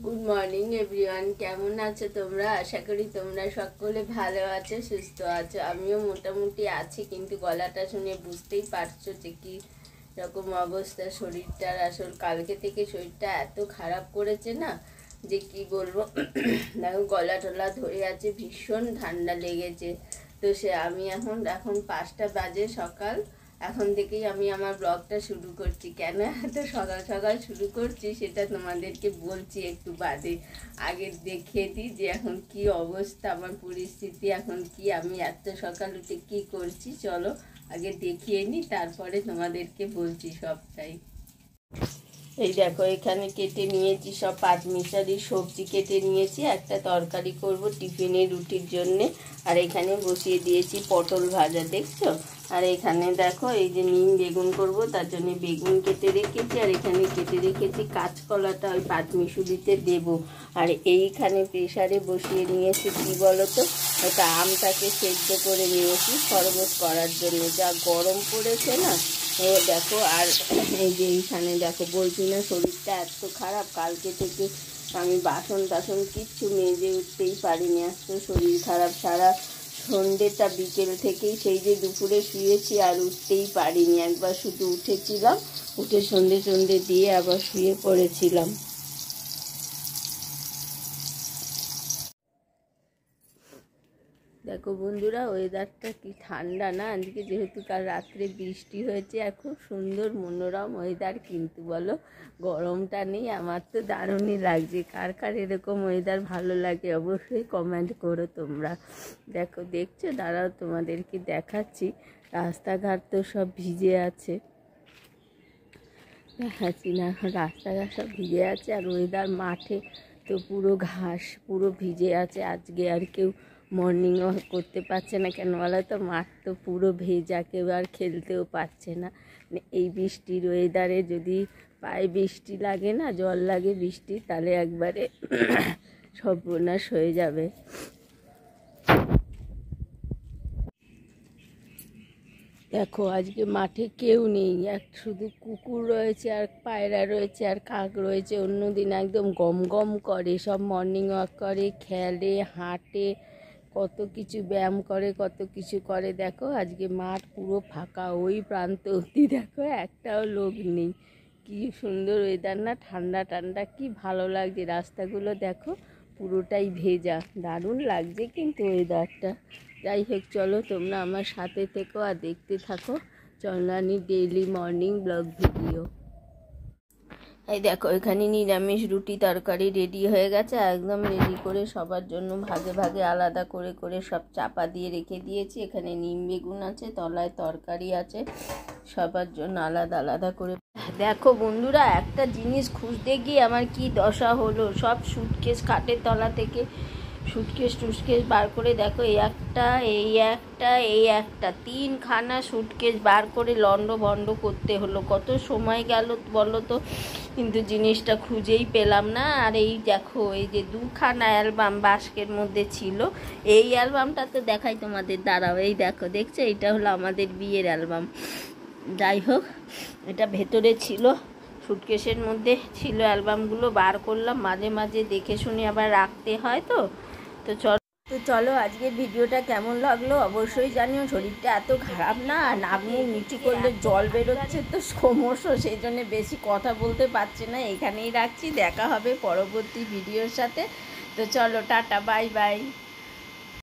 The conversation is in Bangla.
গুড মর্নিং এভরিওয়ান, কেমন আছো তোমরা? আশা করি তোমরা সকলে ভালো আছো, সুস্থ আছো। আমিও মোটামুটি আছি, কিন্তু গলাটা শুনে বুঝতেই পারছো যে কি রকম অবস্থা শরীরটার। আসল কালকে থেকে শরীরটা এত খারাপ করেছে না যে কি বলবো। দেখো গলা টলা ধরে আছে, ভীষণ ঠান্ডা লেগেছে। তো আমি এখন 5টা বাজে সকাল। এখন থেকেই আমি আমার ব্লগটা শুরু করছি। কেন এত সকাল সকাল শুরু করছি সেটা তোমাদেরকে বলছি একটু বাদে। আগে দেখিয়ে দিই যে এখন কি অবস্থা, আমার পরিস্থিতি এখন কি, আমি এত সকাল উঠে কি করছি। চলো আগে দেখিয়ে নিই, তারপরে তোমাদেরকে বলছি সবটাই। এই দেখো এখানে কেটে নিয়েছি সব পাঁচমিশালি সবজি কেটে নিয়েছি, একটা তরকারি করব টিফিনে রুটির জন্যে। আর এখানে বসিয়ে দিয়েছি পটল ভাজা, দেখছো। আর এখানে দেখো এই যে নিম বেগুন করব, তার জন্য বেগুন কেটে রেখেছি। আর এখানে কেটে রেখেছি কাঁচকলাটা ওই পাঁচমিশুলিতে দেবো। আর এইখানে প্রেসারে বসিয়ে নিয়েছি কি বলো তো, ওটা আমটাকে সেদ্ধ করে নিয়েছি শরবত করার জন্য। যা গরম পড়েছে না, ও দেখো। আর এই যে এইখানে দেখো, বলছি না শরীরটা এত খারাপ, কালকে থেকে আমি বাসন টাসন কিচ্ছু মেজে উঠতেই পারিনি, এত শরীর খারাপ। সারা সন্ধ্যেটা বিকেল থেকেই সেই যে দুপুরে শুয়েছি আর উঠতেই পারিনি। একবার শুধু উঠেছিলাম, উঠে সন্ধে দিয়ে আবার শুয়ে পড়েছিলাম। দেখো বন্ধুরা, ওয়েদারটা কি ঠান্ডা না আজকে, যেহেতু কাল রাত্রে বৃষ্টি হয়েছে। আর খুব সুন্দর মনোরম ওয়েদার, কিন্তু বলো গরমটা নেই। আমার তো দারুণই লাগছে। কার কার এরকম ওয়েদার ভালো লাগে অবশ্যই কমেন্ট করো তোমরা। দেখো দেখছো, দাঁড়াও তোমাদেরকে দেখাচ্ছি। রাস্তাঘাট তো সব ভিজে আছে, দেখাচ্ছি না, রাস্তাঘাট সব ভিজে আছে। আর ওয়েদার মাঠে তো পুরো ঘাস পুরো ভিজে আছে। আজকে আর কেউ মর্নিং ওয়াক করতে পারছে না, কেন বলো তো, মাঠ তো পুরো ভেজা, কেউ আর খেলতেও পারছে না। এই বৃষ্টির ওয়েদারে যদি পায়ে বৃষ্টি লাগে না, জল লাগে বৃষ্টি, তাহলে একবারে সর্বনাশ হয়ে যাবে। দেখো আজকে মাঠে কেউ নেই, শুধু কুকুর রয়েছে আর পায়রা রয়েছে আর কাক রয়েছে। অন্যদিন একদম গম গম করে, সব মর্নিং ওয়াক করে, খেলে, হাঁটে, কত কিছু ব্যায়াম করে, কত কিছু করে। দেখো আজকে মাঠ পুরো ফাঁকা, ওই প্রান্ত অবধি দেখো একটাও লোক নেই। কি সুন্দর ওয়েদার না, ঠান্ডা ঠান্ডা, কি ভালো লাগছে। রাস্তাগুলো দেখো পুরোটাই ভেজা, দারুণ লাগছে কিন্তু ওয়েদারটা। যাই হোক, চলো তোমরা আমার সাথে থেকো আর দেখতে থাকো Chandrani daily morning blog video. এই দেখো এখানে নিরামিষ রুটি তরকারি রেডি হয়ে গেছে, একদম রেডি করে সবার জন্য ভাগে ভাগে আলাদা করে করে সব চাপা দিয়ে রেখে দিয়েছি। এখানে নিম বেগুন আছে, তলায় তরকারি আছে, সবার জন্য আলাদা আলাদা করে। দেখো বন্ধুরা, একটা জিনিস খুঁজতে গিয়ে আমার কি দশা হলো। সব সুটকেস খাটের তলা থেকে সুটকেস টুটকেস বার করে, দেখো এই একটা 3খানা সুটকেস বার করে লন্ড ভন্ড করতে হলো। কত সময় গেল বলো তো, কিন্তু জিনিসটা খুঁজেই পেলাম না। আর এই দেখো, এই যে 2খানা অ্যালবাম বাস্কের মধ্যে ছিল। এই অ্যালবামটা তো দেখাই তোমাদের, দাঁড়াও। এই দেখো, দেখছো, এটা হলো আমাদের বিয়ের অ্যালবাম। যাই হোক, এটা ভেতরে ছিল, সুটকেসের মধ্যে ছিল অ্যালবামগুলো, বার করলাম। মাঝে মাঝে দেখে শুনে আবার রাখতে হয়। তো চলো আজকের ভিডিওটা কেমন লাগলো অবশ্যই জানিও। শরীরটা এত খারাপ না, নামিয়ে নিচু করলে জল বেরোচ্ছে তো সমস্যা, সেই জন্য বেশি কথা বলতে পারছি না। এখানেই রাখছি, দেখা হবে পরবর্তী ভিডিওর সাথে। তো চলো টাটা, বাই বাই।